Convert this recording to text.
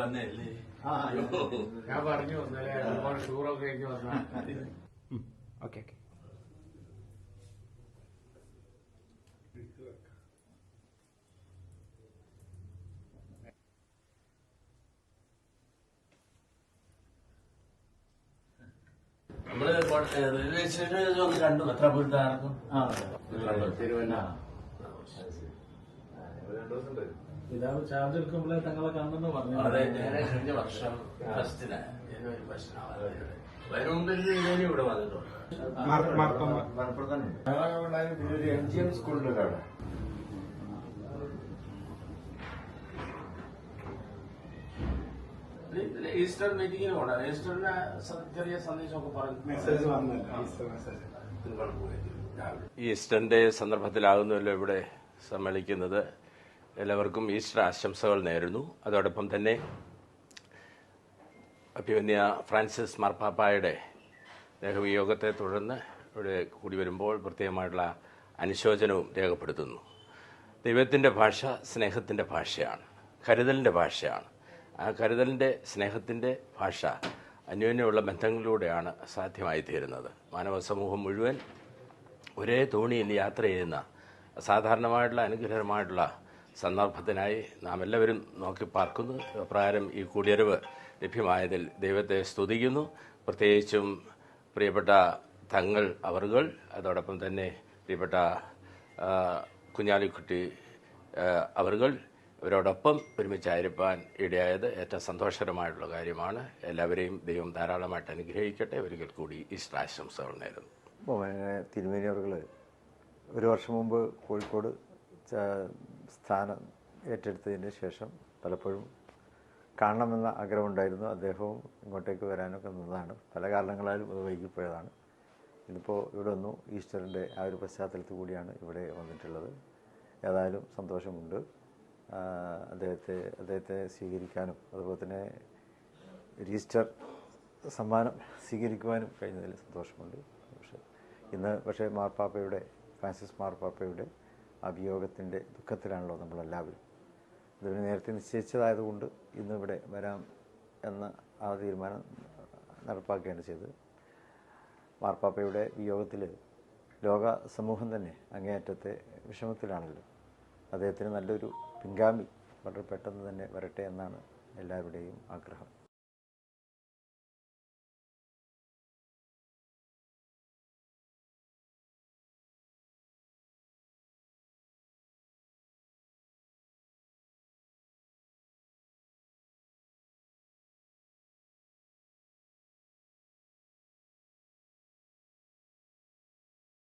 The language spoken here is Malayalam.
വന്നല്ലേ? ഞാൻ പറഞ്ഞു ഒരുപാട് ടൂറൊക്കെ കഴിഞ്ഞ് വന്ന. ഓക്കെ. നമ്മള് റെയിൽവേ സ്റ്റേഷനിൽ ഒന്ന് കണ്ടു. എത്ര പോയിട്ട് നടക്കും? പിതാവ് ചാർജ് എടുക്കുമ്പോഴേ തങ്ങളെ കാണുന്നു പറഞ്ഞു. അതെ, ഞാൻ കഴിഞ്ഞ വർഷം ഫസ്റ്റിന് ജനുവരി ഫസ്റ്റിന് അതിന് മുമ്പിൽ ഇവിടെ വന്നിട്ടുണ്ട്. MGM സ്കൂളിന്റെ അവിടെ ഈസ്റ്റർ മീറ്റിംഗിന് പോകണം. ഈസ്റ്ററിന് ചെറിയ സന്ദേശമൊക്കെ പറഞ്ഞു. ഈസ്റ്ററിന്റെ സന്ദർഭത്തിലാകുന്നല്ലോ ഇവിടെ സമ്മേളിക്കുന്നത്. എല്ലാവർക്കും ഈസ്റ്റർ ആശംസകൾ നേരുന്നു. അതോടൊപ്പം തന്നെ അഭിമന്യ ഫ്രാൻസിസ് മാർപ്പാപ്പായുടെ ദേഹവിയോഗത്തെ തുടർന്ന് ഇവിടെ കൂടി വരുമ്പോൾ പ്രത്യേകമായിട്ടുള്ള അനുശോചനവും രേഖപ്പെടുത്തുന്നു. ദൈവത്തിൻ്റെ ഭാഷ സ്നേഹത്തിൻ്റെ ഭാഷയാണ്, കരുതലിൻ്റെ ഭാഷയാണ്. ആ കരുതലിൻ്റെ സ്നേഹത്തിൻ്റെ ഭാഷ അന്യോന്യമുള്ള ബന്ധങ്ങളിലൂടെയാണ് സാധ്യമായി തീരുന്നത്. മാനവ സമൂഹം മുഴുവൻ ഒരേ തോണിയിൽ യാത്ര ചെയ്യുന്ന അസാധാരണമായിട്ടുള്ള അനുഗ്രഹമായിട്ടുള്ള സന്ദർഭത്തിനായി നാം എല്ലാവരും നോക്കി പാർക്കുന്നു. പ്രകാരം ഈ കൂടിയറിവ് ലഭ്യമായതിൽ ദൈവത്തെ സ്തുതിക്കുന്നു. പ്രത്യേകിച്ചും പ്രിയപ്പെട്ട തങ്ങൾ അവർകൾ, അതോടൊപ്പം തന്നെ പ്രിയപ്പെട്ട കുഞ്ഞാലിക്കുട്ടി അവർകൾ, ഇവരോടൊപ്പം ഒരുമിച്ചായിരിക്കാൻ ഇടയായത് ഏറ്റവും സന്തോഷകരമായിട്ടുള്ള കാര്യമാണ്. എല്ലാവരെയും ദൈവം ധാരാളമായിട്ട് അനുഗ്രഹിക്കട്ടെ. ഒരിക്കൽ കൂടി ഈസ്റ്റർ ആശംസകൾ നേരുന്നു. തിരുമേനി അവർകൾ ഒരു വർഷം മുമ്പ് കോഴിക്കോട് സ്ഥാനം ഏറ്റെടുത്തതിന് ശേഷം പലപ്പോഴും കാണണമെന്ന ആഗ്രഹമുണ്ടായിരുന്നു. അദ്ദേഹവും ഇങ്ങോട്ടേക്ക് വരാനൊക്കെ നിന്നതാണ്. പല കാരണങ്ങളാലും അത് വൈകിപ്പോയതാണ്. ഇതിപ്പോൾ ഇവിടെ വന്നു. ഈസ്റ്ററിൻ്റെ ആ ഒരു പശ്ചാത്തലത്തിൽ കൂടിയാണ് ഇവിടെ വന്നിട്ടുള്ളത്. ഏതായാലും സന്തോഷമുണ്ട്. അദ്ദേഹത്തെ സ്വീകരിക്കാനും അതുപോലെ തന്നെ ഈസ്റ്റർ സമ്മാനം സ്വീകരിക്കുവാനും കഴിഞ്ഞതിൽ സന്തോഷമുണ്ട്. പക്ഷേ മാർപ്പാപ്പയുടെ ഫ്രാൻസിസ് മാർപ്പാപ്പയുടെ അഭിയോഗത്തിൻ്റെ ദുഃഖത്തിലാണല്ലോ നമ്മളെല്ലാവരും. ഇതിന് നേരത്തെ നിശ്ചയിച്ചതായതുകൊണ്ട് ഇന്ന് ഇവിടെ വരാം എന്ന ആ തീരുമാനം നടപ്പാക്കുകയാണ് ചെയ്തത്. മാർപ്പാപ്പയുടെ വിയോഗത്തിൽ ലോക സമൂഹം തന്നെ അങ്ങേയറ്റത്തെ വിഷമത്തിലാണല്ലോ. അദ്ദേഹത്തിന് നല്ലൊരു പിൻഗാമി വളരെ പെട്ടെന്ന് തന്നെ വരട്ടെ എന്നാണ് എല്ലാവരുടെയും ആഗ്രഹം.